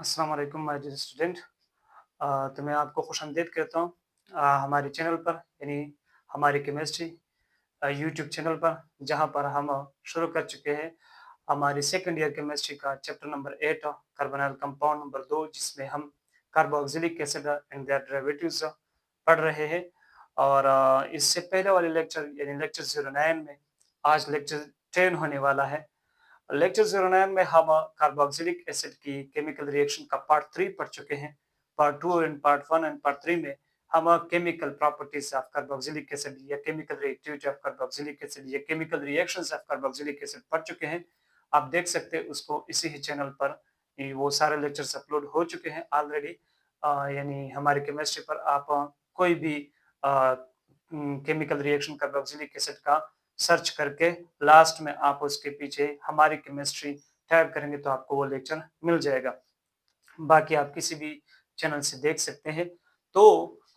अस्सलाम वालेकुम my dear student. तो मैं आपको खुशामदीद कहता हूँ हमारे चैनल पर यानी हमारी केमिस्ट्री यूट्यूब चैनल पर, जहाँ पर हम शुरू कर चुके हैं हमारी सेकंड ईयर केमिस्ट्री का chapter number 8 carbonyl compound number 2, जिसमें हम carboxylic acid and their derivatives पढ़ रहे हैं। और इससे पहले वाले लेक्चर यानी लेक्चर 09 में आज लेक्चर 10 होने वाला है। लेक्चर 09 में हम कार्बोक्सिलिक एसिड की केमिकल रिएक्शन का पार्ट 3 पढ़ चुके हैं। Part 2 and part 1 and part 3 में हम chemical properties of carboxylic acid या chemical reactivity of carboxylic acid या chemical reactions of carboxylic acid पढ़ चुके हैं। आप देख सकते हैं उसको इसी ही चैनल पर, वो सारे लेक्चर्स अपलोड हो चुके हैं ऑलरेडी। यानी हमारी केमिस्ट्री पर आप कोई भी केमिकल रिएक्शन कार्बोक्सिलिक एसिड का सर्च करके लास्ट में आप उसके पीछे हमारी केमिस्ट्री टाइप करेंगे तो आपको वो लेक्चर मिल जाएगा। बाकी आप किसी भी चैनल से देख सकते हैं। तो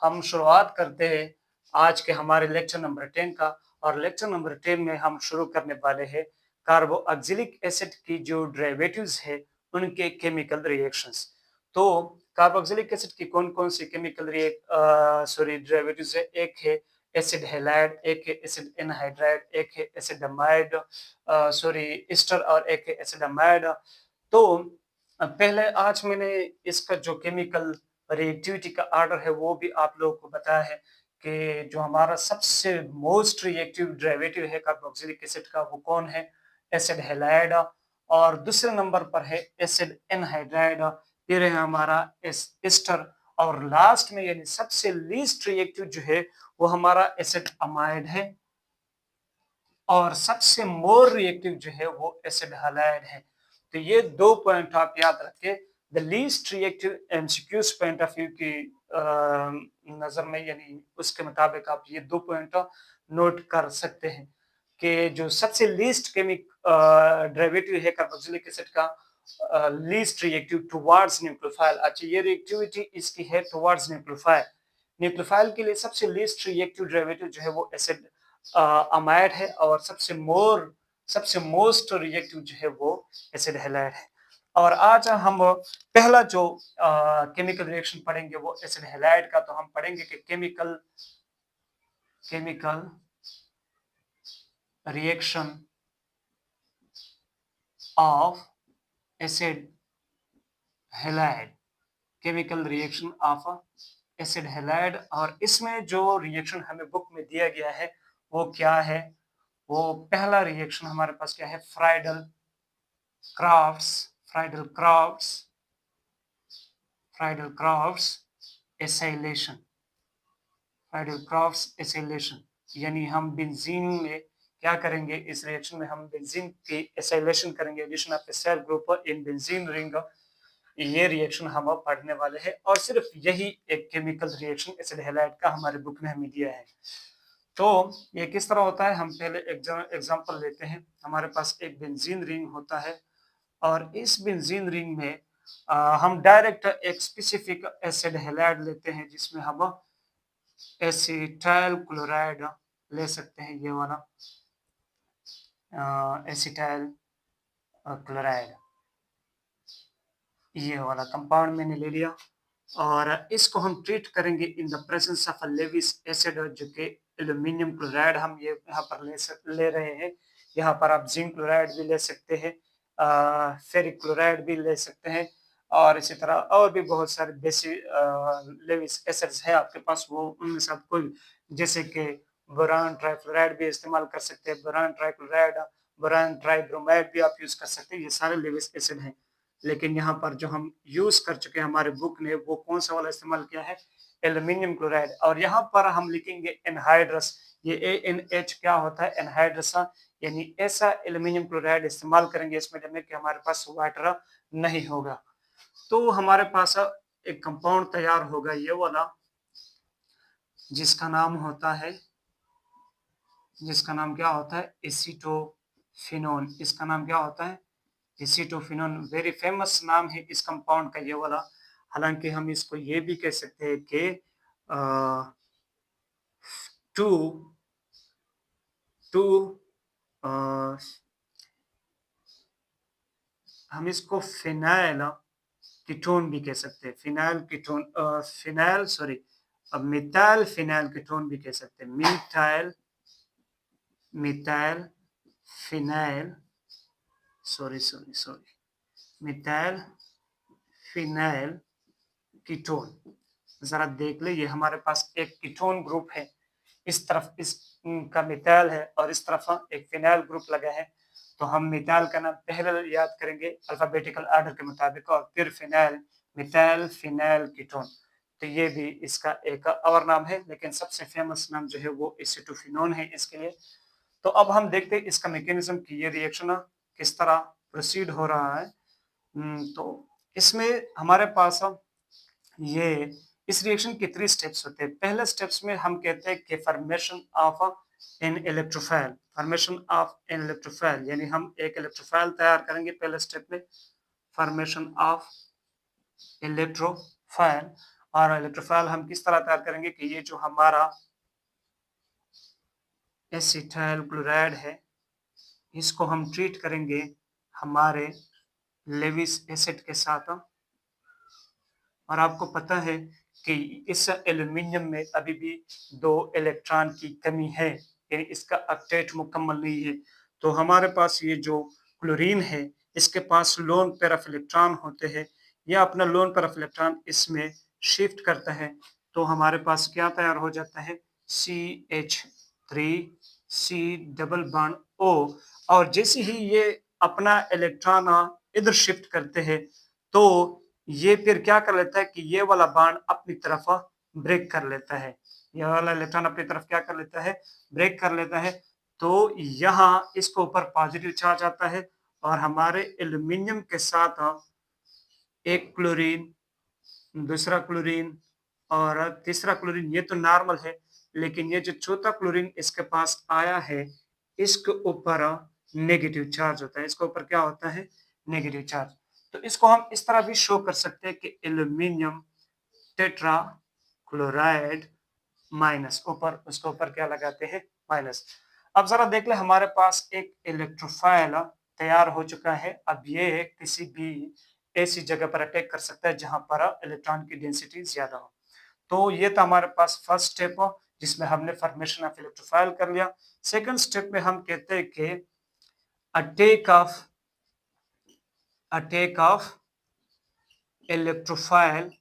हम शुरुआत करते हैं आज के हमारे लेक्चर नंबर 10 का। और लेक्चर नंबर 10 में हम शुरू करने वाले हैं कार्बोक्सिलिक एसिड की जो डेरिवेटिव्स है उनके केमिकल रिएक्शंस। तो कार्बोक्सिलिक एसिड की कौन-कौन सी केमिकल डेरिवेटिव्स है। एक है एसिड हैलाइड, एक है एसिड एनहाइड्राइड, एक है एसिड अमाइड ईस्टर और एक है एसिड अमाइड। तो पहले आज मैंने इसका जो केमिकल रिएक्टिविटी का ऑर्डर है वो भी आप लोगों को बताया है कि जो हमारा सबसे मोस्ट रिएक्टिव डेरिवेटिव है कार्बोक्सिलिक एसिड का वो कौन है, एसिड हैलाइड। और दूसरे नंबर पर है एसिड एनहाइड्राइड, फिर है हमारा एस्टर, और लास्ट में यानी सबसे लीस्ट रिएक्टिव जो है वो हमारा एसिड अमाइड है, और सबसे मोर रिएक्टिव जो है वो एसिड हैलाइड है। तो ये दो पॉइंट आप याद रखें। The least reactive MCQs point of view की नजर में, यानी उसके मुताबिक आप ये दो पॉइंट नोट कर सकते हैं कि जो सबसे लीस्ट केमिक डेरिवेटिव है कार्बोक्सिलिक एसिड का, लीस्ट रिएक्टिव टुवर्ड्स न्यूक्लियोफाइल। अच्छा, ये रिएक्टिविटी इसकी है टुवर्ड्स न्यूक्लियोफाइल। न्यूक्लियोफाइल के लिए सबसे लीस्ट रिएक्टिव डेरिवेटिव जो है वो एसिड अमाइड है, और सबसे मोस्ट रिएक्टिव जो है वो एसिड हैलाइड है। और आज हम पहला जो केमिकल रिएक्शन पढ़ेंगे वो एसिड हैलाइड का। तो हम पढ़ेंगे कि chemical reaction of acid halide, chemical reaction of acid halide. और इसमें जो रिएक्शन हमें बुक में दिया गया है वो क्या है, वो पहला रिएक्शन हमारे पास क्या है, फ्राइडल क्राफ्ट्स एसाइलेशन। यानी हम बेंजीन में क्या करेंगे, इस रिएक्शन में हम बेंजीन की एसाइलेशन करेंगे, addition of acyl group in benzene ring. ये रिएक्शन हम पढ़ने वाले हैं, और सिर्फ यही एक केमिकल रिएक्शन एसिड हैलाइड का हमारे बुक में हमें दिया है। तो ये किस तरह होता है, हम पहले एग्जांपल लेते हैं। हमारे पास एक बेंजीन रिंग होता है, और इस बेंजीन रिंग में हम डायरेक्ट एक स्पेसिफिक एसिड हैलाइड लेते हैं, जिसमें हम एसिटाइल क्लोराइड ले सकते हैं। ये वाला एसिटाइल क्लोराइड, ये वाला कंपाउंड मैंने ले लिया, और इसको हम ट्रीट करेंगे in the presence of Lewis acid, जो कि एल्यूमिनियम क्लोराइड हम ये यहाँ पर ले रहे हैं। यहाँ पर आप जिंक क्लोराइड भी ले सकते हैं, फेरिक क्लोराइड भी ले सकते हैं, और इसी तरह और भी बहुत सारे बेसिक लेविस एसिड्स हैं आपके पास, वो उनमें से आप कोई, जैसे कि बोरान ट्राइक्लोराइड भी इस्तेमाल कर सकते हैं, बोरान ट्राइक्लोराइड, बोरान ट्राइब्रोमाइड भी आप यूज कर सकते हैं। ये सारे लेविस एसिड हैं। लेकिन यहाँ पर जो हम यूज कर चुके हैं हमारे बुक ने, वो कौन सा वाला इस्तेमाल किया है, एल्यूमिनियम क्लोराइड। और यहाँ पर हम लिखेंगे एनहाइड्रस। ये ANH क्या होता है, एनहाइड्रस, यानी ऐसा एल्यूमिनियम क्लोराइड इस्तेमाल करेंगे इस मीडियम में कि हमारे पास वाटर नहीं होगा। तो हमारे पास एक कंपाउंड तैयार होगा, ये वाला, जिसका नाम क्या होता है, एसीटोफिनोन। इसका नाम क्या होता है, एसीटोफिनोन। वेरी फेमस नाम है इस कंपाउंड का, ये वाला। हालांकि हम इसको ये भी कह सकते हैं कि टू हम इसको फिनाइल कीटोन भी कह सकते हैं, phenyl ketone, phenyl sorry, methyl phenyl ketone भी कह सकते हैं, methyl phenyl, sorry, methyl phenyl ketone. जरा देख ले, ये हमारे पास एक कीटोन ग्रुप है, इस तरफ इस का मिथाइल है और इस तरफ एक फिनाइल ग्रुप लगा है। तो हम मिथाइल का नाम पहले याद करेंगे अल्फाबेटिकल ऑर्डर के मुताबिक और फिर फिनाइल, मिथाइल फिनाइल कीटोन। तो ये भी इसका एक और नाम है, लेकिन सबसे फेमस नाम जो है वो एसीटोफिनोन है इसके लिए। तो अब हम देखते हैं इसका मैकेनिज्म कि ये रिएक्शन किस तरह प्रोसीड हो रहा है। तो इसमें हमारे पास ये इस रिएक्शन के 3 स्टेप्स होते हैं। पहले स्टेप्स में हम कहते हैं कि फॉर्मेशन ऑफ एन इलेक्ट्रोफाइल, यानी हम एक इलेक्ट्रोफाइल तैयार करेंगे पहले स्टेप में, फॉर्मेशन ऑफ इलेक्ट्रोफाइल। और इलेक्ट्रोफाइल हम किस तरह तैयार करेंगे कि ये जो हमारा एसिटाइल क्लोराइड है, इसको हम ट्रीट करेंगे हमारे लेविस एसिड के साथ। और आपको पता है कि इस एल्यूमिनियम में अभी भी 2 इलेक्ट्रॉन की कमी है, यानी इसका ऑक्टेट मुकम्मल नहीं है। तो हमारे पास ये जो क्लोरीन है, इसके पास लोन पेयर ऑफ इलेक्ट्रॉन होते हैं, यह अपना लोन पेयर ऑफ इलेक्ट्रॉन इसमें शिफ्ट करता है। तो हमारे पास क्या तैयार हो जाता है, CH3C डबल बॉन्ड O। और जैसे ही ये अपना इलेक्ट्रॉन इधर शिफ्ट करते हैं, तो ये फिर क्या कर लेता है कि ये वाला बॉन्ड अपनी तरफ ब्रेक कर लेता है, ये वाला इलेक्ट्रॉन अपनी तरफ क्या कर लेता है, ब्रेक कर लेता है। तो यहाँ इसको ऊपर पॉजिटिव चार्ज आता है और हमारे एल्यूमिनियम के साथ एक क्लोरीन, दूसरा क्लोरीन और तीसरा क्लोरीन, ये तो नॉर्मल है, लेकिन ये जो चौथा क्लोरीन इसके पास आया है, इसके ऊपर नेगेटिव चार्ज होता है, इसके ऊपर क्या होता है, नेगेटिव चार्ज। तो इसको हम इस तरह भी शो कर सकते हैं कि एल्यूमिनियम टेट्रा क्लोराइड माइनस, ऊपर उसके ऊपर क्या लगाते हैं, माइनस। अब जरा देख ले, हमारे पास एक इलेक्ट्रोफाइल तैयार हो चुका है। अब ये किसी भी ऐसी जगह पर अटैक कर सकता है जहां पर इलेक्ट्रॉन की डेंसिटी ज्यादा हो। तो ये था हमारे पास फर्स्ट स्टेप, जिसमें हमने फॉर्मेशन ऑफ इलेक्ट्रोफाइल कर लिया। सेकंड स्टेप में हम कहते हैं कि attack of electrophile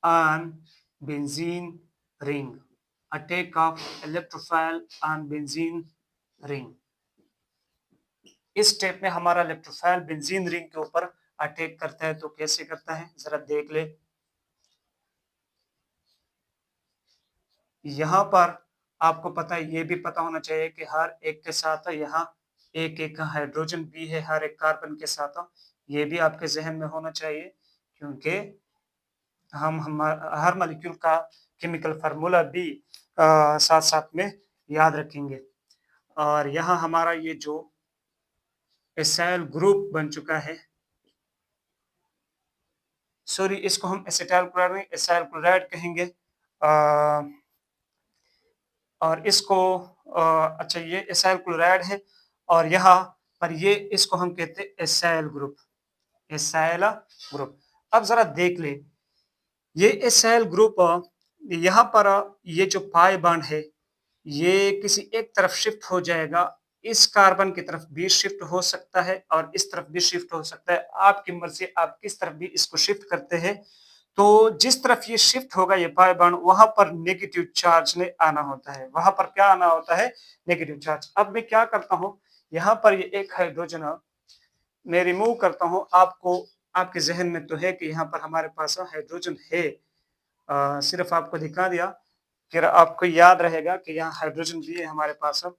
on benzene ring, attack of electrophile on benzene ring। इस स्टेप में हमारा इलेक्ट्रोफाइल बेंजीन रिंग के ऊपर अटैक करता है। तो कैसे करता है, जरा देख ले। यहाँ पर आपको पता है, ये भी पता होना चाहिए कि हर एक के साथ यहाँ एक एक हाइड्रोजन भी है हर एक कार्बन के साथ, ये भी आपके जहन में होना चाहिए, क्योंकि हम हर मॉलिक्यूल का केमिकल फार्मूला भी साथ साथ में याद रखेंगे। और यहाँ हमारा ये जो एसाइल ग्रुप बन चुका है, सॉरी इसको हम एसिटाइल क्लोराइड नहीं एसाइल क्लोराइड कहेंगे। और इसको अच्छा, ये एसाइल क्लोराइड है और यहाँ पर ये इसको हम कहते हैं एसाइल ग्रुप, एसाइल ग्रुप। अब जरा देख ले, ये एसाइल ग्रुप यहाँ पर ये जो पाई बॉन्ड है, ये किसी एक तरफ शिफ्ट हो जाएगा, इस कार्बन की तरफ भी शिफ्ट हो सकता है और इस तरफ भी शिफ्ट हो सकता है। आपकी मर्जी, आप किस तरफ भी इसको शिफ्ट करते हैं। तो जिस तरफ ये शिफ्ट होगा ये पाई बॉन्ड, वहां पर नेगेटिव चार्ज ने आना होता है, वहां पर क्या आना होता है, नेगेटिव चार्ज। अब मैं क्या करता हूँ, यहाँ पर ये एक हाइड्रोजन मैं रिमूव करता हूँ। आपको आपके जहन में तो है कि यहाँ पर हमारे पास हाइड्रोजन है, सिर्फ आपको दिखा दिया, फिर आपको याद रहेगा कि यहाँ हाइड्रोजन भी है हमारे पास। अब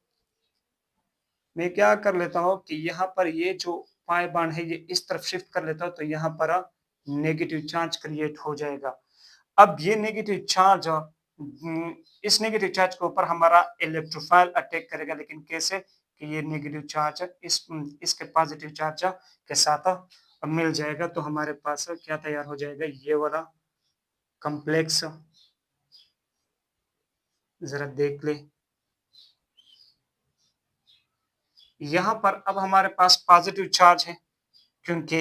मैं क्या कर लेता हूँ कि यहाँ पर ये जो पाई बॉन्ड है ये इस तरफ शिफ्ट कर लेता हूँ, तो यहाँ पर नेगेटिव चार्ज क्रिएट हो जाएगा। अब ये नेगेटिव चार्ज, इस नेगेटिव चार्ज के ऊपर हमारा इलेक्ट्रोफाइल अटैक करेगा, लेकिन कैसे कि ये नेगेटिव चार्ज इसके पॉजिटिव चार्ज के साथ मिल जाएगा। तो हमारे पास क्या तैयार हो जाएगा, ये वाला कॉम्प्लेक्स। जरा देख ले, यहाँ पर अब हमारे पास पॉजिटिव चार्ज है, क्योंकि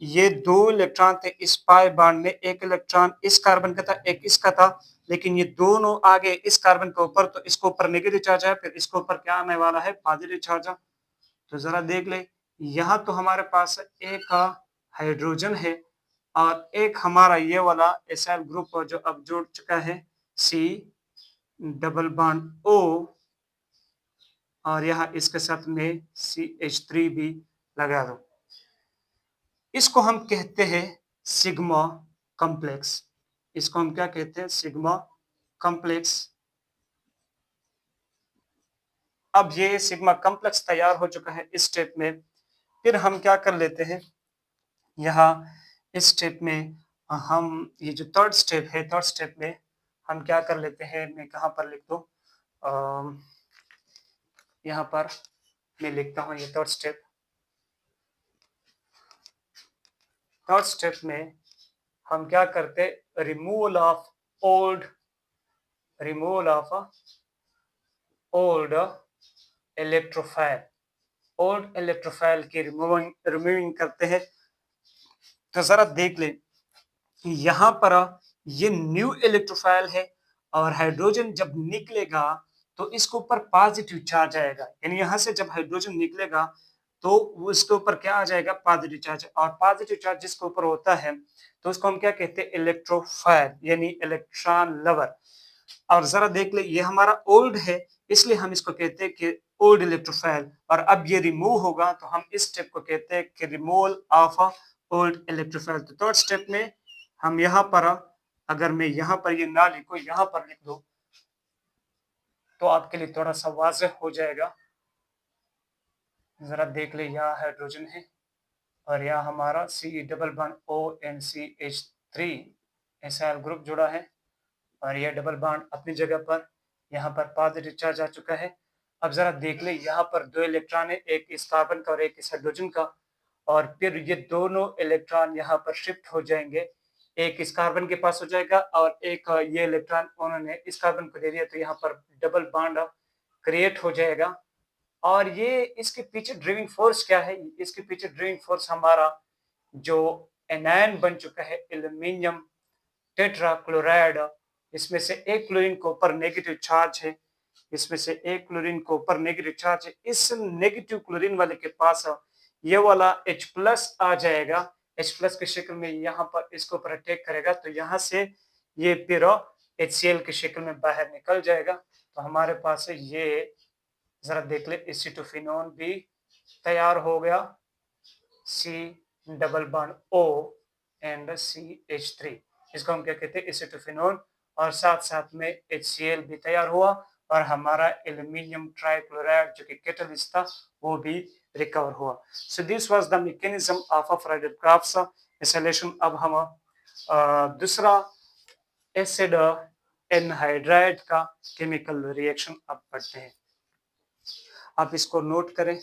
ये 2 इलेक्ट्रॉन थे इस पाई बॉन्ड में, एक इलेक्ट्रॉन इस कार्बन का था, एक इसका था, लेकिन ये दोनों आगे इस कार्बन के ऊपर, तो इसके ऊपर नेगेटिव चार्ज है, फिर इसके ऊपर क्या आने वाला है, पॉजिटिव चार्ज। तो जरा देख ले, यहाँ तो हमारे पास एक हाइड्रोजन है और एक हमारा ये वाला एसाइल ग्रुप जो अब जुड़ चुका है, सी डबल बॉन्ड ओ, और यहाँ इसके साथ में CH3 भी लगा दो। इसको हम कहते हैं सिग्मा कॉम्प्लेक्स। इसको हम क्या कहते हैं, सिग्मा कॉम्प्लेक्स। अब ये सिग्मा कॉम्प्लेक्स तैयार हो चुका है इस स्टेप में। फिर हम क्या कर लेते हैं, यहाँ इस स्टेप में हम, ये जो थर्ड स्टेप है, थर्ड स्टेप में हम क्या कर लेते हैं, मैं कहाँ पर लिख दूँ, यहाँ पर मैं लिखता हूँ ये थर्ड स्टेप। थर्ड स्टेप में हम क्या करते, removal of old electrophile, old electrophile की रिमूविंग करते हैं। तो जरा देख ले, यहाँ पर ये न्यू इलेक्ट्रोफाइल है और हाइड्रोजन जब निकलेगा तो इसके ऊपर पॉजिटिव चार्ज आएगा, यानी यहाँ से जब हाइड्रोजन निकलेगा तो उसके ऊपर क्या आ जाएगा, पॉजिटिव चार्ज। और पॉजिटिव चार्ज जिसके ऊपर होता है तो उसको हम क्या कहते हैं, इलेक्ट्रोफाइल, यानी इलेक्ट्रॉन लवर। और जरा देख ले, ये हमारा ओल्ड है इसलिए हम इसको कहते हैं कि ओल्ड इलेक्ट्रोफाइल, और अब ये रिमूव होगा तो हम इस स्टेप को कहते हैं कि रिमूवल ऑफ ओल्ड इलेक्ट्रोफाइल। तो थर्ड स्टेप में हम यहाँ पर, अगर मैं यहाँ पर ये ना लिखूं, यहाँ पर लिख दो तो आपके लिए थोड़ा सा वाज़ेह हो जाएगा। जरा देख ले, यहाँ हाइड्रोजन है और यहाँ हमारा C double bond ONCH3 acyl group जुड़ा है, और यह डबल बॉन्ड अपनी जगह पर, यहाँ पर पॉजिटिव चार्ज आ चुका है। अब जरा देख ले, यहाँ पर 2 इलेक्ट्रॉन है, एक इस कार्बन का और एक इस हाइड्रोजन का, और फिर ये दोनों इलेक्ट्रॉन यहाँ पर शिफ्ट हो जाएंगे, एक इस कार्बन के पास हो जाएगा और एक ये इलेक्ट्रॉन उन्होंने इस कार्बन को दे दिया, तो यहाँ पर डबल बॉन्ड क्रिएट हो जाएगा। और ये इसके पीछे ड्राइविंग फोर्स क्या है, इसके पीछे ड्राइविंग फोर्स हमारा जो एनायन बन चुका है एल्यूमिनियम टेट्राक्लोराइड, इसमें से एक क्लोरीन के ऊपर नेगेटिव चार्ज है, इसमें से एक क्लोरीन के ऊपर नेगेटिव चार्ज है। इस नेगेटिव क्लोरीन वाले के पास ये वाला H प्लस आ जाएगा, H प्लस की शक्ल में यहाँ पर इसके ऊपर अटैक करेगा, तो यहाँ से ये फिर HCl की शक्ल में बाहर निकल जाएगा। तो हमारे पास ये, जरा देख ले, एसीटोफिनोन भी तैयार हो गया, C double bond O and CH3, इसको हम क्या कहते हैं, एसीटोफिनोन। और साथ साथ में HCl भी तैयार हुआ और हमारा एल्यूमिनियम ट्राइक्लोराइड जो कि कैटलिस्ट था वो भी रिकवर हुआ। So this was the mechanism of Friedel Crafts acylation. अब हम दूसरा एसिड एनहाइड्राइड का केमिकल रिएक्शन अब पढ़ते हैं। आप इसको नोट करें,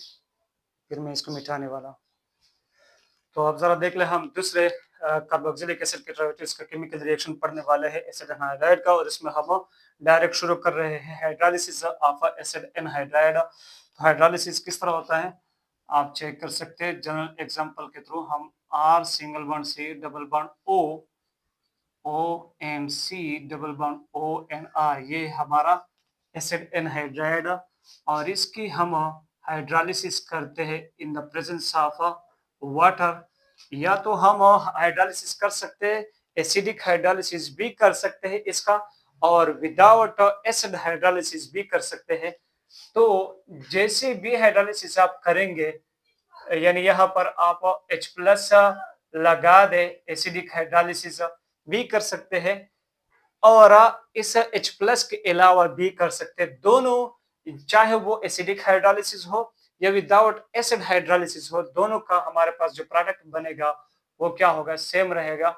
फिर मैं इसको मिटाने वाला हूँ। तो अब जरा देख ले, हम दूसरे कार्बोक्सिलिक एसिड के डेरिवेटिव्स का केमिकल रिएक्शन पढ़ने वाले हैं एसिड एनहाइड्राइड का, और इसमें हम डायरेक्ट शुरू कर रहे हैं हाइड्रोलिसिस ऑफ एसिड एनहाइड्राइड। तो हाइड्रोलिसिस किस तरह होता है आप चेक कर सकते हैं जनरल एग्जांपल के थ्रू। हम R single bond C double bond O and C double bond O and R, ये हमारा एसिड एनहाइड्राइड, और इसकी हम हाइड्रोलिसिस करते हैं in the presence of water. या तो हम हाइड्रोलिसिस कर सकते हैं, एसिडिक हाइड्रोलिसिस भी कर सकते हैं इसका, और विदाउट एसिड हाइड्रोलिसिस भी कर सकते हैं। तो जैसे भी हाइड्रोलिसिस आप करेंगे, यानी यहाँ पर आप H प्लस लगा दे, एसिडिक हाइड्रोलिसिस भी कर सकते हैं, और इस H प्लस के अलावा भी कर सकते हैं। दोनों, चाहे वो एसिडिक हाइड्रोलिसिस हो या विदाउट एसिड हाइड्रोलिसिस हो, दोनों का हमारे पास जो प्रोडक्ट बनेगा वो क्या होगा, सेम रहेगा।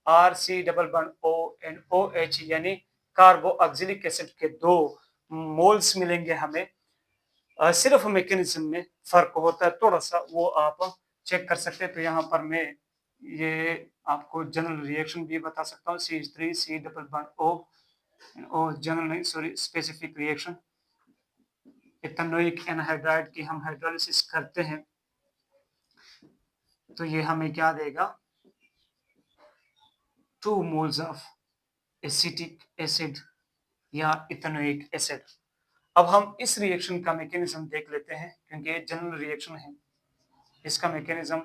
RC double bond O and OH, यानी कार्बोक्सिलिक एसिड के 2 मोल्स मिलेंगे हमें। सिर्फ मैकेनिज्म में फर्क होता है थोड़ा सा, वो आप चेक कर सकते हैं। तो यहाँ पर मैं ये आपको जनरल रिएक्शन भी बता सकता हूँ, CH3 C double bond O general नहीं, sorry, specific reaction. Ethanoic anhydride की हम हाइड्रोलिसिस करते हैं तो ये हमें क्या देगा, 2 मोल्स ऑफ एसिटिक एसिड या इथेनोइक एसिड। अब हम इस रिएक्शन का मैकेनिज्म देख लेते हैं, क्योंकि ये जनरल रिएक्शन है। इसका मैकेनिज्म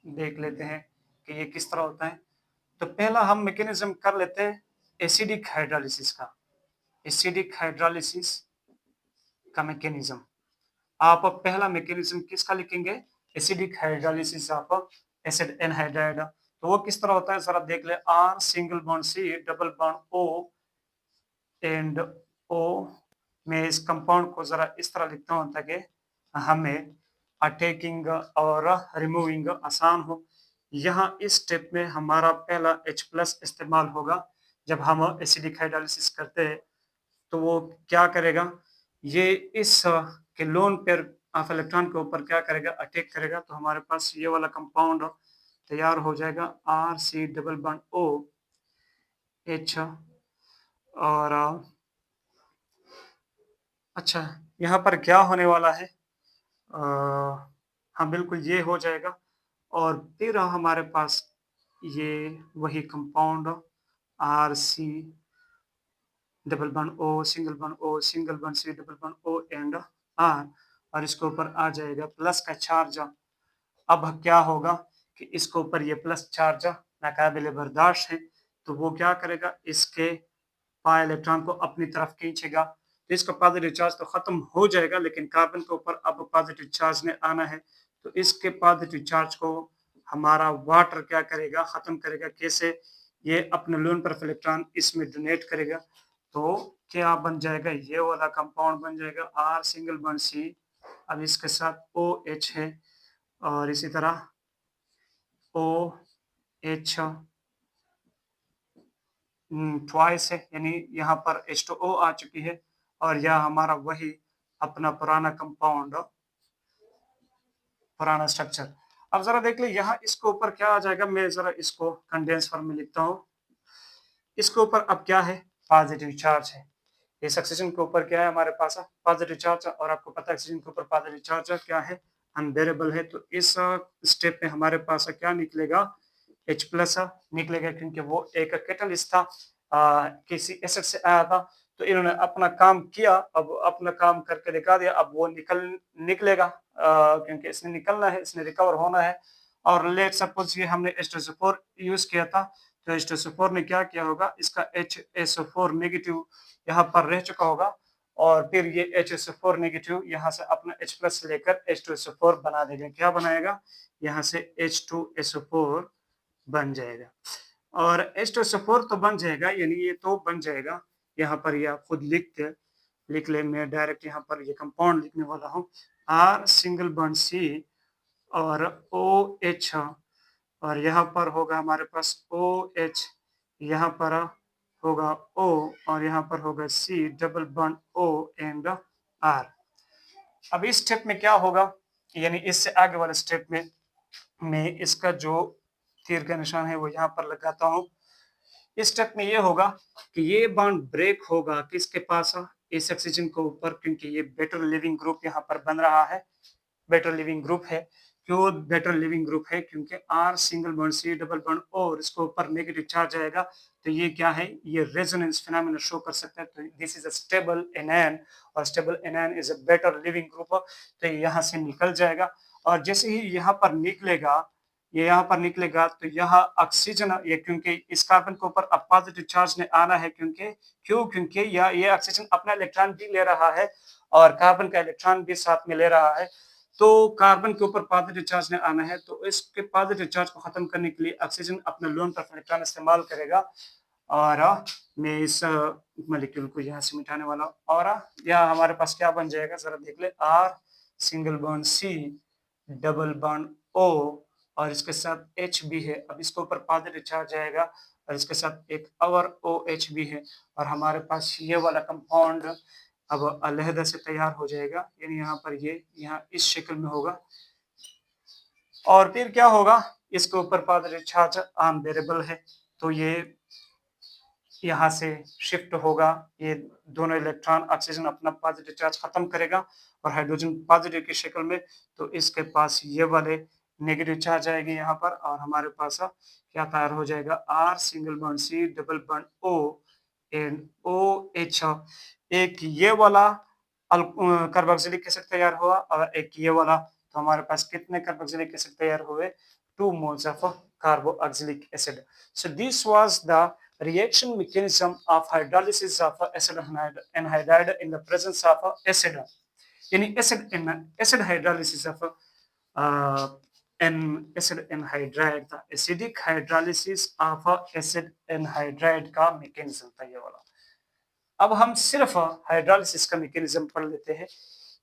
देख लेते हैं कि ये किस तरह होता है। तो पहला हम मैकेनिज्म कर लेते हैं एसिडिक हाइड्रोलिसिस का। एसिडिक हाइड्रोलिसिस का मैकेनिज्म, आप पहला मैकेनिज्म किसका लिखेंगे, acidic hydrolysis of acid anhydride. तो वो किस तरह होता है जरा देख ले, R single bond C double bond O and O. मैं इस कंपाउंड को जरा इस तरह लिखता हूं ताकि हमें अटैकिंग और रिमूविंग आसान हो। यहाँ इस स्टेप में हमारा पहला H+ इस्तेमाल होगा। जब हम एसिडिक हाइड्रोलिसिस करते हैं तो वो क्या करेगा, ये इस के लोन पेयर ऑफ इलेक्ट्रॉन के ऊपर क्या करेगा, अटैक करेगा। तो हमारे पास ये वाला कंपाउंड तैयार हो जाएगा, RC double bond O H। और अच्छा, यहाँ पर क्या होने वाला है, हाँ बिल्कुल ये हो जाएगा। और फिर हमारे पास ये वही compound RC double bond O single bond O single bond C double bond O and R, और इसके ऊपर आ जाएगा प्लस का चार्ज। अब क्या होगा कि इसके ऊपर ये प्लस चार्ज नाकाबिले बर्दाश्त है, तो वो क्या करेगा, इसके पाई इलेक्ट्रॉन को अपनी तरफ खींचेगा। तो इसका पॉजिटिव चार्ज तो खत्म हो जाएगा, लेकिन कार्बन के ऊपर अब पॉजिटिव चार्ज ने आना है। तो इसके पॉजिटिव चार्ज को हमारा वाटर क्या करेगा, खत्म करेगा। कैसे, ये अपने लोन पर इलेक्ट्रॉन इसमें डोनेट करेगा। तो क्या बन जाएगा, ये वाला कंपाउंड बन जाएगा आर सिंगल बॉन्ड सी, अब इसके साथ ओ एच है, और इसी तरह ओ एच ट्वाइस है, यानी यहाँ पर H2O आ चुकी है, और यह हमारा वही अपना पुराना कंपाउंड, पुराना स्ट्रक्चर। अब जरा देख ले यहाँ इसके ऊपर क्या आ जाएगा, मैं जरा इसको कंडेंस फॉर्म में लिखता हूँ। इसके ऊपर अब क्या है, पॉजिटिव चार्ज है। इस ऑक्सीजन के ऊपर क्या है, हमारे पास पॉजिटिव चार्ज, और आपको पता है ऑक्सीजन के ऊपर पॉजिटिव चार्ज क्या है, अनबेरेबल है। तो इस स्टेप में हमारे पास क्या निकलेगा, H+ निकलेगा, क्योंकि वो एक कैटलिस्ट था, किसी एसिड से आया था। तो इन्होंने अपना काम किया, अब अपना काम करके दिखा दिया, अब वो निकलेगा, क्योंकि इसने निकलना है, इसने रिकवर होना है। और लेट सपोज ये हमने H2SO4 यूज किया था, तो H2SO4 ने क्या किया होगा, इसका HSO4 नेगेटिव यहाँ पर रह चुका होगा, और फिर ये HSO4 नेगेटिव यहाँ से अपना H+ लेकर H2SO4 बना देगा। क्या बनाएगा, यहाँ से H2SO4 बन जाएगा। और H2SO4 तो बन जाएगा, यानी ये तो बन जाएगा। यहाँ पर ये आप खुद लिख ले, मैं डायरेक्ट यहाँ पर ये कंपाउंड लिखने वाला हूँ, R सिंगल बॉन्ड C और OH, और यहाँ पर होगा हमारे पास OH, यहाँ पर होगा O, और यहाँ पर होगा C double bond O and R। अब इस स्टेप में क्या होगा, यानी इससे आगे वाले स्टेप में मैं इसका जो तीर का निशान है वो यहाँ पर लगाता हूँ। इस स्टेप में ये होगा कि ये बॉन्ड ब्रेक होगा किसके पास, इस ऑक्सीजन के ऊपर, क्योंकि ये बेटर लिविंग ग्रुप यहाँ पर बन रहा है। बेटर लिविंग ग्रुप है, क्यों बेटर लिविंग ग्रुप है, क्योंकि R single bond C double bond O, और इसके ऊपर नेगेटिव चार्ज आएगा। तो ये क्या है, ये रेजोनेंस फिनोमेना शो कर सकता है। तो this is a stable anion, और stable anion is a better leaving group. तो यहाँ से निकल जाएगा, और जैसे ही यहाँ पर निकलेगा, ये यहाँ पर निकलेगा, तो यहाँ ऑक्सीजन, ये क्योंकि इस कार्बन के ऊपर अब पॉजिटिव चार्ज ने आना है, क्योंकि ये ऑक्सीजन अपना इलेक्ट्रॉन भी ले रहा है, और कार्बन का इलेक्ट्रॉन भी साथ में ले रहा है। तो कार्बन के ऊपर पॉजिटिव चार्ज ने आना है, तो इसके पॉजिटिव चार्ज को खत्म करने के लिए ऑक्सीजन अपने लोन पर इलेक्ट्रॉन इस्तेमाल करेगा। और मैं इस मॉलिक्यूल को यहाँ से मिटाने वाला हूँ, और यहाँ हमारे पास क्या बन जाएगा, जरा देख ले, R single bond C double bond O, और इसके साथ H भी है। अब इसके ऊपर पॉजिटिव चार्ज आएगा, और इसके साथ एक और OH भी है, और हमारे पास ये वाला कंपाउंड अब अलहदा से तैयार हो जाएगा, यानी यहाँ पर ये यहाँ इस शक्ल में होगा। और फिर क्या होगा, इसके ऊपर पॉजिटिव चार्ज अनबेरेबल है, तो ये यहाँ से शिफ्ट होगा। ये दोनों इलेक्ट्रॉन, ऑक्सीजन अपना पॉजिटिव चार्ज खत्म करेगा, और हाइड्रोजन पॉजिटिव की शक्ल में। तो इसके पास ये वाले नेगेटिव चार्ज आएगी यहाँ पर और हमारे पास क्या तैयार हो जाएगा, R single bond C double bond O and O H. एक ये वाला कार्बोक्सिलिक एसिड तैयार हुआ और एक ये वाला, तो हमारे पास कितने कार्बोक्सिलिक एसिड तैयार हुए, 2 moles of carboxylic acid. So this was the reaction mechanism of hydrolysis of acid anhydride in the presence of acid. यानी acid hydrolysis of acid anhydride था, acidic hydrolysis of acid anhydride का mechanism था ये वाला। अब हम सिर्फ hydrolysis का मैकेनिज्म पढ़ लेते हैं,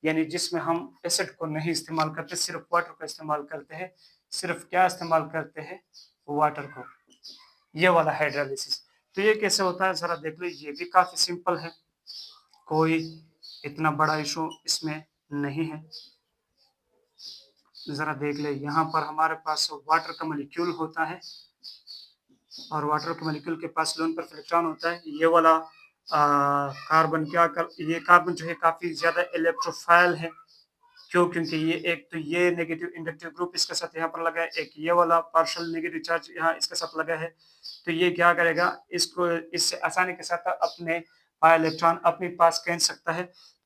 यानी जिसमें हम एसिड को नहीं इस्तेमाल करते, सिर्फ वाटर का इस्तेमाल करते हैं। सिर्फ क्या इस्तेमाल करते हैं, वाटर को, ये वाला हाइड्रोलिसिस। तो ये कैसे होता है जरा देख लो, ये भी काफी सिंपल है, कोई इतना बड़ा इशू इसमें नहीं है। जरा देख ले, यहाँ पर हमारे पास वाटर का मॉलिक्यूल होता है और वाटर के मॉलिक्यूल के पास लोन पर इलेक्ट्रॉन होता है। ये वाला कार्बन ये कार्बन जो है काफी ज्यादा इलेक्ट्रोफाइल है। क्यों? क्योंकि ये एक तो ये नेगेटिव इंडक्टिव ग्रुप इसके साथ यहाँ पर लगा है, एक ये वाला पार्शियल नेगेटिव चार्ज यहाँ इसके साथ लगा है। तो ये क्या करेगा, इसको इससे आसानी के साथ अपने इलेक्ट्रॉन अपने पास खींच सकता है।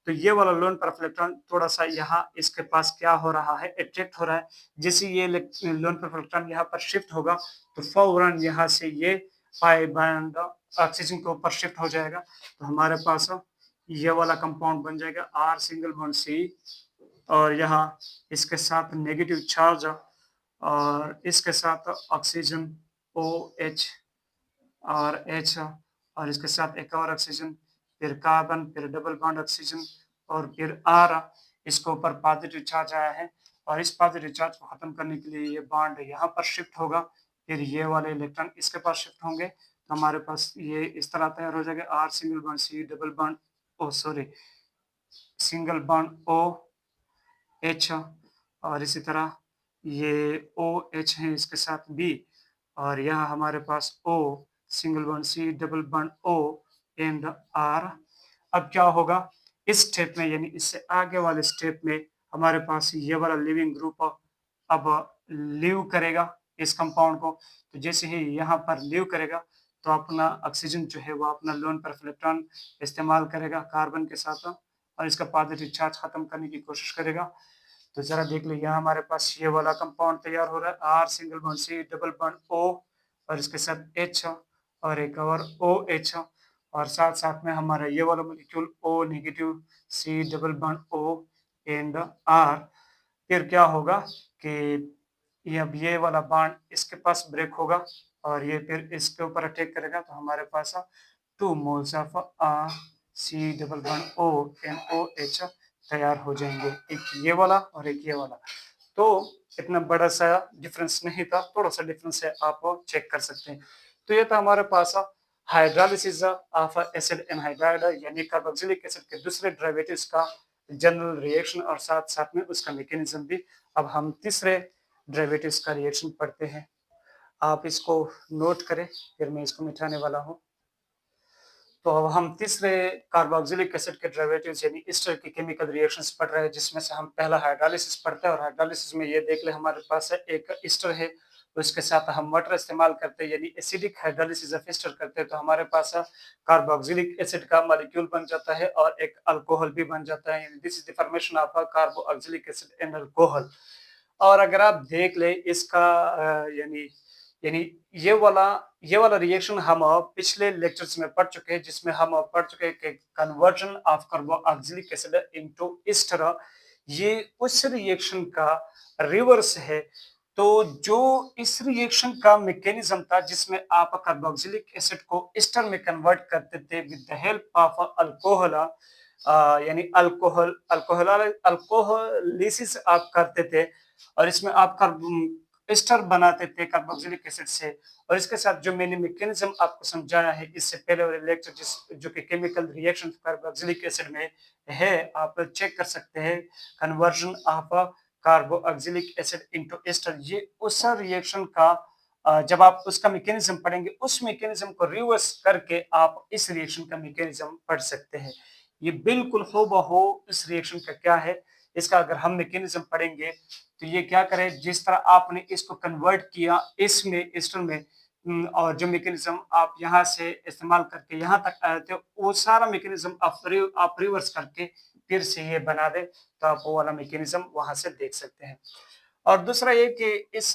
तो ये वाला लोन पर इलेक्ट्रॉन थोड़ा सा यहाँ इसके पास क्या हो रहा है, अट्रैक्ट हो रहा है। जैसे ये लोन पर इलेक्ट्रॉन यहाँ पर शिफ्ट होगा तो फौरन यहाँ से ये पाई बॉन्ड ऑक्सीजन के ऊपर शिफ्ट हो जाएगा। तो हमारे पास ये वाला कंपाउंड बन जाएगा आर सिंगल बॉन्ड सी और यहाँ इसके साथ नेगेटिव चार्ज और इसके साथ ऑक्सीजन OH और H और इसके साथ एक और ऑक्सीजन, फिर कार्बन, फिर डबल बॉन्ड ऑक्सीजन और फिर R। इसके ऊपर पॉजिटिव चार्ज आया है और इस पॉजिटिव चार्ज को खत्म करने के लिए ये बॉन्ड यहाँ पर शिफ्ट होगा, फिर ये वाले इलेक्ट्रॉन इसके पास शिफ्ट होंगे। तो हमारे पास ये इस तरह तैयार हो जाएगा, R single bond C double bond O single bond OH और इसी तरह ये OH है इसके साथ B और यहाँ हमारे पास O single bond C double bond O and R। अब क्या होगा इस स्टेप में, यानी इससे आगे वाले स्टेप में हमारे पास ये वाला लिविंग ग्रुप अब लीव करेगा इस कंपाउंड को। तो जैसे ही यहाँ पर लीव करेगा तो अपना ऑक्सीजन जो है वो अपना लोन पर इलेक्ट्रॉन इस्तेमाल करेगा कार्बन के साथ और इसका पॉजिटिव चार्ज खत्म करने की कोशिश करेगा। तो जरा देख लो, यहाँ हमारे पास ये वाला कंपाउंड तैयार हो रहा है, R single bond C double bond O और इसके साथ H और एक और OH और साथ साथ में हमारा ये वाला molecule O negative C double bond O and R। फिर क्या होगा कि ये वाला बॉन्ड इसके पास ब्रेक होगा और ये फिर इसके ऊपर अटैक करेगा। तो हमारे पास 2 moles of C double bond O and OH तैयार हो जाएंगे, एक ये वाला और एक ये वाला। तो इतना बड़ा सा डिफरेंस नहीं था, थोड़ा सा डिफरेंस है, आप चेक कर सकते हैं। तो ये था हमारे पास हाइड्रोलिसिस ऑफ एसिड एनहाइड्राइड यानी कार्बोक्सिलिक एसिड के दूसरे डेरिवेटिव्स का जनरल रिएक्शन और साथ साथ में उसका मैकेनिज्म भी। अब हम तीसरे डेरिवेटिव्स का रिएक्शन पढ़ते हैं, आप इसको नोट करें, फिर मैं इसको मिटाने वाला हूँ। तो अब हम तीसरे कार्बोक्सिलिक एसिड के डेरिवेटिव्स यानी ईस्टर की केमिकल रिएक्शंस पढ़ रहे हैं, जिसमें से हम पहला हाइड्रोलिसिस पढ़ते हैं। और हाइड्रोलिसिस में ये देख ले हमारे पास है एक ईस्टर है, उसके साथ हम वाटर इस्तेमाल करते हैं यानी एसिडिक हाइड्रोलिसिस ऑफ ईस्टर करते हैं। तो हमारे पास कार्बोक्सिलिक एसिड का मॉलिक्यूल बन जाता है और एक अल्कोहल भी बन जाता है, this is the formation of carboxylic acid and alcohol. और अगर आप देख ले इसका यानी यानी ये वाला रिएक्शन हम पिछले लेक्चर्स में पढ़ चुके हैं, जिसमें हम पढ़ चुके हैं कि conversion of carboxylic acid into Easter ये उस रिएक्शन का रिवर्स है। तो जो इस रिएक्शन का मैकेनिज्म था जिसमें आप कार्बोक्सिलिक एसिड को ईस्टर में कन्वर्ट करते थे with the help of alcohol, यानी अल्कोहलिसिस आप करते थे और इसमें आप एस्टर बनाते थे कार्बोक्सिलिक एसिड से। और इसके साथ जो मैंने मैकेनिज्म आपको समझाया है इससे पहले वाले लेक्चर जो कि केमिकल रिएक्शन कार्बोक्सिलिक एसिड में है, आप चेक कर सकते हैं, conversion of carboxylic acid into ester. ये उस रिएक्शन का जब आप उसका मैकेनिज्म पढ़ेंगे उस मैकेनिज्म को रिवर्स करके आप इस रिएक्शन का मैकेनिज्म पढ़ सकते हैं। ये बिल्कुल हूबहू इस रिएक्शन का क्या है, इसका अगर हम मैकेनिज्म पढ़ेंगे तो ये क्या करे, जिस तरह आपने इसको कन्वर्ट किया इसमें ईस्टर में, और जो मैकेनिज्म आप यहाँ से इस्तेमाल करके यहाँ तक आए थे, वो सारा मैकेनिज्म आप रिवर्स करके फिर से ये बना दे, तो आप वो वाला मैकेनिज्म वहां से देख सकते हैं। और दूसरा ये कि इस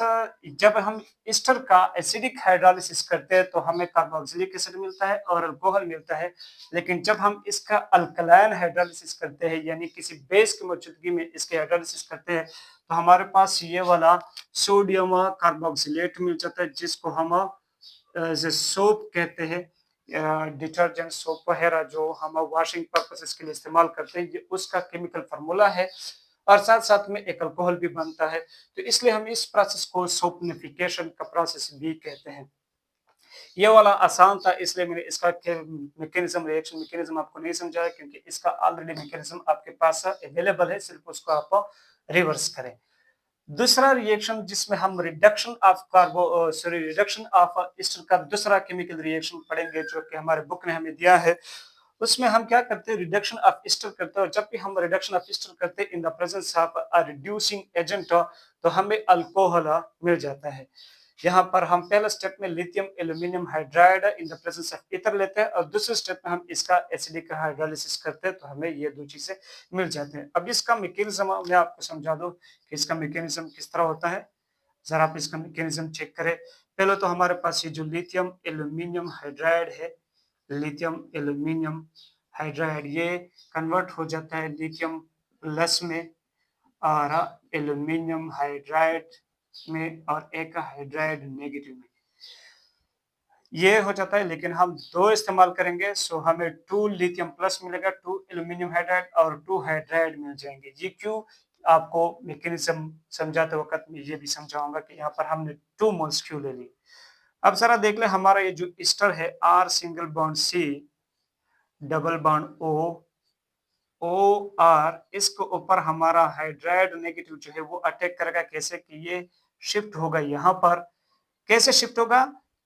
जब हम ईस्टर का एसिडिक हाइड्रोलिसिस करते हैं तो हमें कार्बोक्सिलिक एसिड मिलता है और अल्कोहल मिलता है, लेकिन जब हम इसका अल्कलाइन हाइड्रोलिसिस करते हैं यानी किसी बेस की मौजूदगी में इसके हाइड्रोलिसिस करते हैं तो हमारे पास ये वाला सोडियम कार्बोक्सिलेट मिल जाता है, जिसको हम सोप कहते हैं, डिटर्जेंट सोप वगैरह जो हम वॉशिंग पर्पसेस के लिए इस्तेमाल करते हैं, ये उसका केमिकल फार्मूला है और साथ साथ में एक अल्कोहल भी बनता है। तो इसलिए हम इस प्रोसेस को सोपनिफिकेशन का प्रोसेस भी कहते हैं। ये वाला आसान था, इसलिए मैंने इसका मैकेनिज्म, रिएक्शन मैकेनिज्म आपको नहीं समझाया, क्योंकि इसका ऑलरेडी मैकेनिज्म आपके पास अवेलेबल है, सिर्फ उसको आप रिवर्स करें। दूसरा रिएक्शन जिसमें हम रिडक्शन ऑफ ईस्टर का दूसरा केमिकल रिएक्शन पढ़ेंगे, जो कि हमारे बुक ने हमें दिया है। उसमें हम क्या करते हैं, रिडक्शन ऑफ ईस्टर करते हैं, और जब भी हम रिडक्शन ऑफ ईस्टर करते हैं in the presence of a reducing agent, तो हमें अल्कोहल मिल जाता है। यहाँ पर हम पहले स्टेप में lithium aluminium hydride in the presence of ether लेते हैं, और दूसरे स्टेप में हम इसका एसिडिक हाइड्रोलिसिस करते हैं, तो हमें ये दो चीजें मिल जाते हैं। अब इसका मैकेनिज्म मैं आपको समझा दूं कि इसका मैकेनिज्म किस तरह होता है। जरा आप इसका मैकेनिज्म चेक करें। पहले तो हमारे पास ये जो लिथियम एल्यूमिनियम हाइड्राइड है, लिथियम एल्यूमिनियम हाइड्राइड, ये कन्वर्ट हो जाता है लिथियम प्लस में और एल्यूमिनियम हाइड्राइड में, और एक हाइड्राइड नेगेटिव में ये हो जाता है। लेकिन हम दो इस्तेमाल करेंगे, सो हमें 2 लिथियम प्लस मिलेगा, 2 एल्यूमिनियम हाइड्राइड और 2 हाइड्राइड मिल जाएंगे। ये क्यों, आपको मैकेनिज्म समझाते वक्त मैं ये भी समझाऊंगा कि यहाँ पर हमने 2 मोल्स क्यों ले ली। अब जरा देख ले, हमारा ये जो ईस्टर है R single bond C double bond O R, इसके ऊपर हमारा हाइड्राइड नेगेटिव जो है वो अटैक करेगा। कैसे कि ये शिफ्ट होगा यहाँ पर। कैसे शिफ्ट होगा,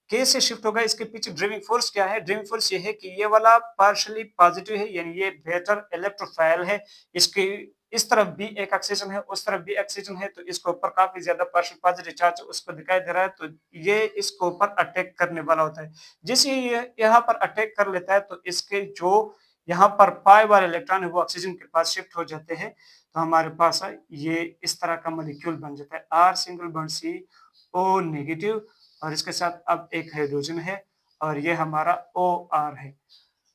कैसे शिफ्ट होगा, इसके पीछे ड्राइविंग फोर्स क्या है। ड्राइविंग फोर्स ये है कि ये वाला पार्शियली पॉजिटिव है, यानी ये बेटर इलेक्ट्रोफाइल है, इसके इस तरफ भी एक ऑक्सीजन है, उस तरफ भी ऑक्सीजन है, तो इसके ऊपर काफी ज्यादा पार्शियल पॉजिटिव चार्ज उसको दिखाई दे रहा है, तो ये इसके ऊपर अटैक करने वाला होता है। जैसे ये यहाँ पर अटैक कर लेता है तो इसके जो यहाँ पर पाई वाले इलेक्ट्रॉन है वो ऑक्सीजन के पास शिफ्ट हो जाते हैं, तो हमारे पास ये इस तरह का मॉलिक्यूल बन जाता है, R single bond C O negative, और इसके साथ अब एक हाइड्रोजन है, और ये हमारा OR है।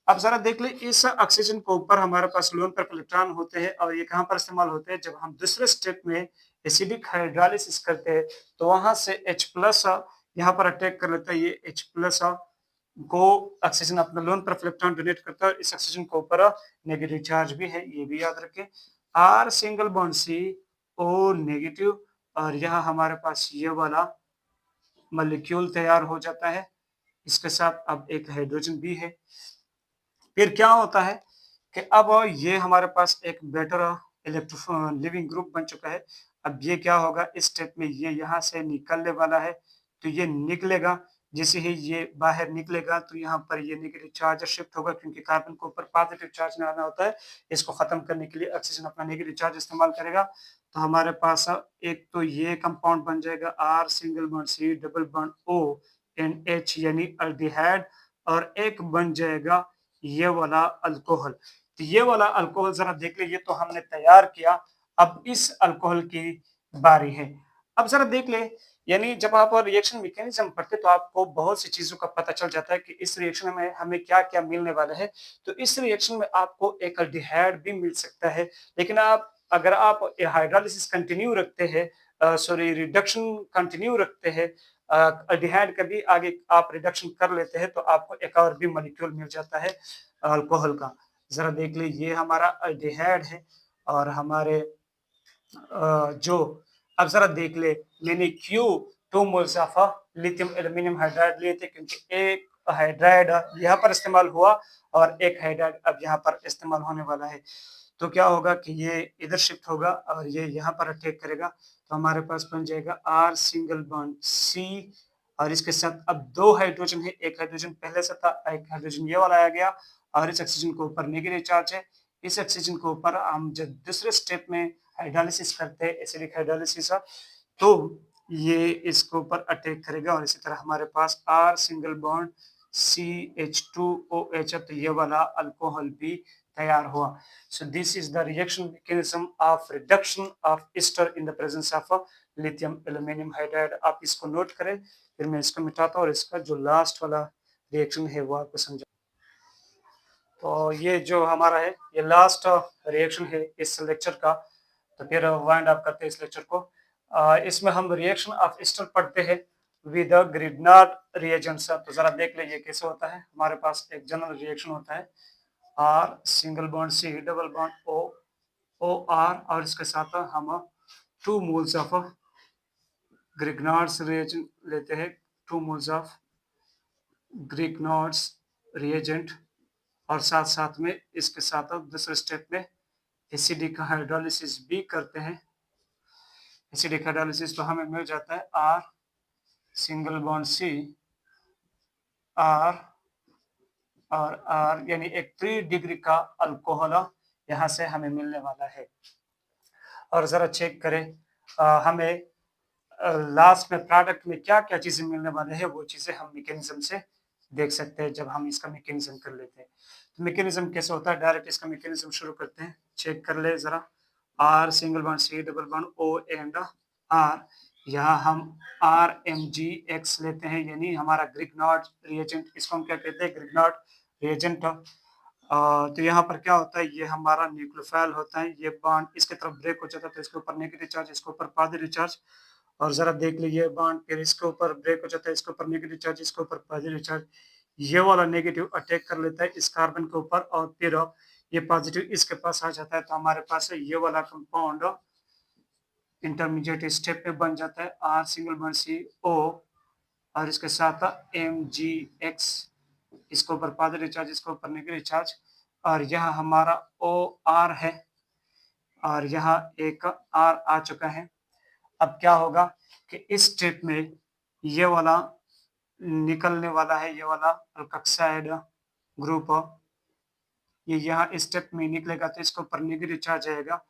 अब जरा देख ले, इस ऑक्सीजन के ऊपर हमारे पास लोन पर इलेक्ट्रॉन होते हैं, और ये कहाँ पर इस्तेमाल होते हैं, जब हम दूसरे स्टेप में एसिडिक हाइड्रोलिसिस करते हैं, तो वहां से H+ यहाँ पर अटैक कर लेता है। ये H+ को ऑक्सीजन अपना लोन पर इलेक्ट्रॉन डोनेट करता है, इस ऑक्सीजन के ऊपर नेगेटिव चार्ज भी है, ये भी याद रखें। R single bond C O negative, और यहाँ हमारे पास ये वाला मॉलिक्यूल तैयार हो जाता है, इसके साथ अब एक हाइड्रोजन भी है। फिर क्या होता है कि अब ये हमारे पास एक बेटर इलेक्ट्रो लिविंग ग्रुप बन चुका है। अब ये क्या होगा, इस स्टेप में ये यहाँ से निकलने वाला है, तो ये निकलेगा। जैसे ही ये बाहर निकलेगा तो यहाँ पर ये नेगेटिव चार्ज शिफ्ट होगा, क्योंकि कार्बन के ऊपर पॉजिटिव चार्ज लाना होता है। इसको खत्म करने के लिए ऑक्सीजन अपना नेगेटिव चार्ज इस्तेमाल करेगा, तो हमारे पास एक तो ये कंपाउंड बन जाएगा R single bond C double bond O and H यानी अल्डिहाइड, और एक बन जाएगा ये वाला अल्कोहल। तो ये वाला अल्कोहल जरा देख ले, ये तो हमने तैयार किया, अब इस अल्कोहल की बारी है। अब जरा देख ले, यानी जब आप रिएक्शन मैकेनिज्म पढ़ते तो आपको बहुत सी चीजों का पता चल जाता है कि इस रिएक्शन में हमें क्या क्या मिलने वाला है। तो इस रिएक्शन में आपको एक अल्डिहाइड भी मिल सकता है, लेकिन अगर आप हाइड्रोलिसिस कंटिन्यू रखते हैं, सॉरी रिडक्शन कंटिन्यू रखते हैं, अल्डिहाइड का भी आगे आप रिडक्शन कर लेते हैं, तो आपको एक और भी मॉलिक्यूल मिल जाता है अल्कोहल का। जरा देख ले, ये हमारा अल्डिहाइड है, और हमारे जो अब जरा देख ले, मैंने क्यों 2 moles of lithium aluminium hydride लिए थे, क्योंकि एक हाइड्राइड यहाँ पर इस्तेमाल हुआ और एक हाइड्राइड अब यहाँ पर इस्तेमाल होने वाला है। तो क्या होगा कि ये इधर शिफ्ट होगा और ये यहाँ पर अटैक करेगा, तो हमारे पास बन जाएगा R सिंगल बॉन्ड C, और इसके साथ अब 2 हाइड्रोजन है, एक हाइड्रोजन पहले से था, एक हाइड्रोजन ये वाला आ गया, और इस ऑक्सीजन के ऊपर नेगेटिव चार्ज है। इस ऑक्सीजन के ऊपर हम जब दूसरे स्टेप में हाइड्रोलिसिस करते हैं, एसिडिक हाइड्रोलिसिस, तो ये इसके ऊपर अटैक करेगा और इसी तरह हमारे पास R सिंगल बॉन्ड CH2OH, तो ये वाला अल्कोहल भी तैयार हुआ। So this is the reaction mechanism of reduction of ester in the presence of lithium aluminum hydride। आप इसको नोट करें, फिर मैं इसको मिटाता हूँ और इसका जो लास्ट वाला रिएक्शन है वो आपको समझा। तो ये जो हमारा है ये लास्ट रिएक्शन है इस लेक्चर का, तो फिर वाइंड अप करते हैं इस लेक्चर को। इसमें हम रिएक्शन ऑफ एस्टर पढ़ते हैं विद ग्रिग्नार्ड रिएजेंट्स। तो जरा देख लीजिए कैसे होता है। हमारे पास एक जनरल रिएक्शन होता है R single bond C double bond OR, और इसके साथ हम 2 मोल्स ऑफ ग्रिग्नार्ड्स रिएजेंट लेते हैं, 2 मोल्स ऑफ ग्रिग्नार्ड्स रिएजेंट, और साथ साथ में इसके साथ दूसरे स्टेप में एसिडिक हाइड्रोलिसिस भी करते हैं। एसिडिक हाइड्रोलिसिस तो हमें मिल जाता है R single bond C R और R, यानी एक 3 डिग्री का अल्कोहल यहाँ से हमें मिलने वाला है। और जरा चेक करें हमें लास्ट में प्रोडक्ट में क्या क्या चीजें मिलने वाले हैं, वो चीजें हम मैकेनिज्म से देख सकते हैं जब हम इसका मैकेनिज्म कर लेते हैं। तो मैकेनिज्म कैसे होता है, डायरेक्ट इसका मैकेनिज्म शुरू करते हैं। चेक कर ले जरा, R single bond C double bond O and R, यहाँ हम RMgX लेते हैं, यानी हमारा ग्रिग्नार्ड रिएजेंट, इसको हम क्या कहते हैं, ग्रिग्नार्ड रिएजेंट। तो यहाँ पर क्या होता है, ये हमारा न्यूक्लियोफाइल होता है, ये बॉन्ड इसके तरफ ब्रेक हो जाता है तो इसके ऊपर नेगेटिव चार्ज, इसके ऊपर पॉजिटिव चार्ज, और जरा देख लीजिए बॉन्ड फिर इसके ऊपर ब्रेक हो जाता है, इसके ऊपर नेगेटिव चार्ज, इसके ऊपर पॉजिटिव चार्ज, ये वाला नेगेटिव अटैक कर लेता है इस कार्बन के ऊपर और फिर ये पॉजिटिव इसके पास आ जाता है, तो हमारे पास ये वाला कंपाउंड इंटरमीडिएट स्टेप में बन जाता है R सिंगल बॉन्ड CO और इसके साथ MgX, इसके ऊपर पॉजिटिव चार्ज, इसके ऊपर नेगेटिव चार्ज, और यहाँ हमारा OR है और यहाँ एक R आ चुका है। अब क्या होगा कि इस स्टेप में ये वाला निकलने वाला है, ये वाला अल्कोक्साइड ग्रुप, ये यहाँ स्टेप में निकलेगा तो इसके ऊपर नेगेटिव चार्ज आएगा।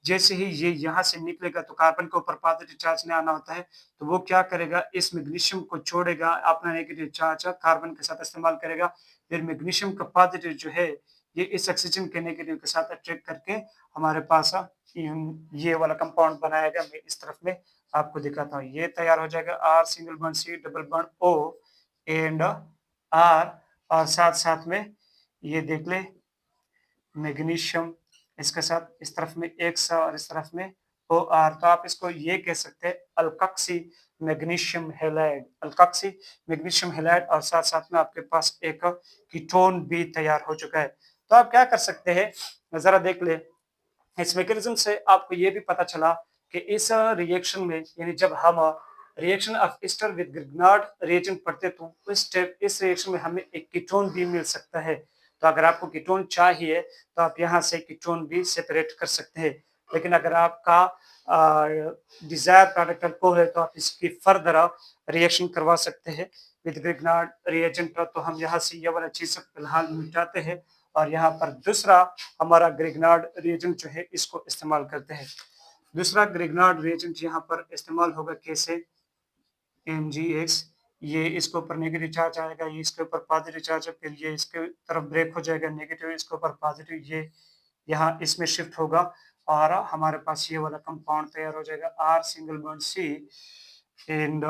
जैसे ही ये यहाँ से निकलेगा तो कार्बन के ऊपर पॉजिटिव चार्ज नहीं आना होता है, तो वो क्या करेगा, इस मैग्नीशियम को छोड़ेगा, अपना नेगेटिव चार्ज कार्बन के साथ इस्तेमाल करेगा, फिर मैग्नीशियम का पॉजिटिव जो है ये इस ऑक्सीजन के नेगेटिव के साथ अट्रैक्ट करके हमारे पास ये वाला कंपाउंड बनाएगा। मैं इस तरफ में आपको दिखाता हूँ, ये तैयार हो जाएगा R single bond C double bond O and R, और साथ साथ में ये देख ले मैग्नीशियम इसके साथ इस तरफ में X और इस तरफ में OR, तो आप इसको ये कह सकते हैं alkoxy magnesium halide, alkoxy magnesium halide, और साथ साथ में आपके पास एक कीटोन भी तैयार हो चुका है। तो आप क्या कर सकते हैं, जरा देख ले, इस मैकेनिज्म से आपको ये भी पता चला कि इस रिएक्शन में, यानी जब हम reaction of ester with Grignard reagent पढ़ते तो इस रिएक्शन में हमें एक कीटोन भी मिल सकता है। तो अगर आपको कीटोन चाहिए तो आप यहाँ से कीटोन भी सेपरेट कर सकते हैं, लेकिन अगर आपका डिजायर प्रोडक्ट अल्कोहल है तो आप इसकी फर्दर रिएक्शन करवा सकते हैं विद ग्रिग्नार्ड रिएजेंट। तो हम यहाँ से ये वाला चीज फिलहाल मिटाते हैं और यहाँ पर दूसरा हमारा ग्रिग्नार्ड रिएजेंट जो है इसको इस्तेमाल करते हैं। दूसरा ग्रिग्नार्ड रिएजेंट यहाँ पर इस्तेमाल होगा कैसे, MgX, ये इसके ऊपर नेगेटिव चार्ज आएगा, ये इसके ऊपर पॉजिटिव चार्ज है, फिर ये इसके तरफ ब्रेक हो जाएगा, नेगेटिव इसके ऊपर पॉजिटिव, ये यहाँ इसमें शिफ्ट होगा और हमारे पास ये वाला कंपाउंड तैयार हो जाएगा R single bond C and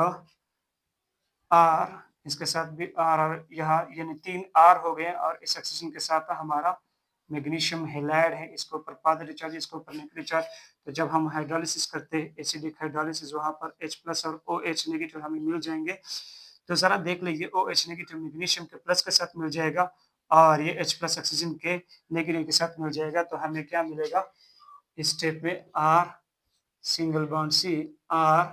R, इसके साथ भी R और यहाँ यानी 3 R हो गए, और इस ऑक्सीजन के साथ हमारा मैग्नीशियम हैलाइड है, इसके ऊपर पॉजिटिव चार्ज, इसके ऊपर नेगेटिव चार्ज। तो जब हम हाइड्रोलिसिस करते हैं एसिडिक हाइड्रोलिसिस, वहां पर H+ और OH नेगेटिव हमें मिल जाएंगे। तो जरा देख लीजिए OH नेगेटिव मैग्नीशियम के प्लस के साथ मिल जाएगा और ये H+ ऑक्सीजन के नेगेटिव के साथ मिल जाएगा, तो हमें क्या मिलेगा, इस स्टेप में R single bond C R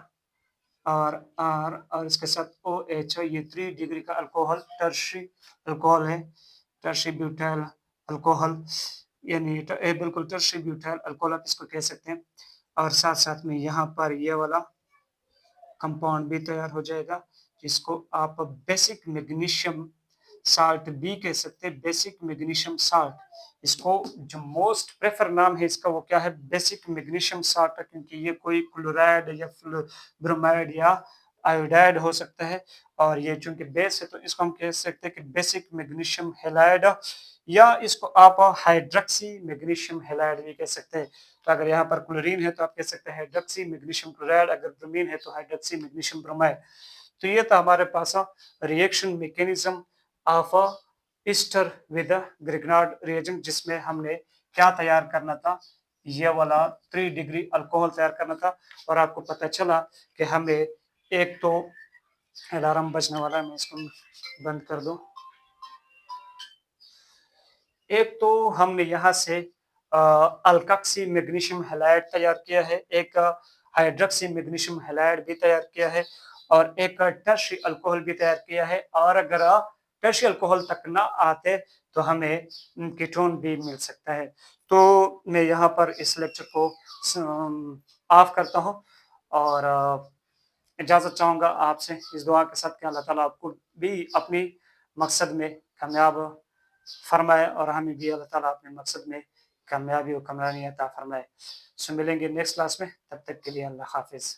और इसके साथ OH, ये 3 डिग्री का अल्कोहल टर्शरी अल्कोहल है, टर्शरी ब्यूटाइल अल्कोहल, यानी बिल्कुल टर्शरी ब्यूटाइल अल्कोहल आप इसको कह सकते हैं। और साथ साथ में यहाँ पर ये वाला कंपाउंड भी तैयार हो जाएगा जिसको आप बेसिक मैग्नीशियम साल्ट बी कह सकते हैं, बेसिक मैग्नीशियम साल्ट। इसको जो मोस्ट प्रेफर नाम है इसका वो क्या है, बेसिक मैग्नीशियम साल्ट है, क्योंकि ये कोई क्लोराइड या ब्रोमाइड या आयोडाइड हो सकता है, और ये चूंकि बेस है तो इसको हम कह सकते हैं कि बेसिक मैग्नीशियम हैलाइड, या इसको आप हाइड्रोक्सी मैग्नीशियम हैलाइड भी कह सकते हैं। तो अगर यहाँ पर क्लोरीन है तो आप कह सकते हैं हाइड्रोक्सी मैग्नीशियम क्लोराइड, अगर ब्रोमीन है तो हाइड्रोक्सी मैग्नीशियम ब्रोमाइड। तो ये था हमारे पास reaction mechanism of ester with Grignard reagent, जिसमें हमने क्या तैयार करना था, ये वाला 3 डिग्री अल्कोहल तैयार करना था। और आपको पता चला कि हमें एक तो अलार्म बजने वाला है, मैं इसको बंद कर दूं। एक तो हमने यहाँ से अल्काक्सी मैग्नीशियम हैलाइड तैयार किया है, एक हाइड्रोक्सी मैग्नीशियम हैलाइड भी तैयार किया है, और एक टर्शी अल्कोहल भी तैयार किया है। और अगर टर्शी अल्कोहल तक ना आते तो हमें कीटोन भी मिल सकता है। तो मैं यहाँ पर इस लेक्चर को ऑफ करता हूँ, और इजाज़त चाहूँगा आपसे इस दुआ के साथ कि अल्लाह ताला आपको भी अपनी मकसद में कामयाब फरमाए, और हमें भी अल्लाह ताला अपने मकसद में कामयाबी और कामरानी अता फरमाए। सो मिलेंगे नेक्स्ट क्लास में, तब तक के लिए अल्लाह हाफ़िज़।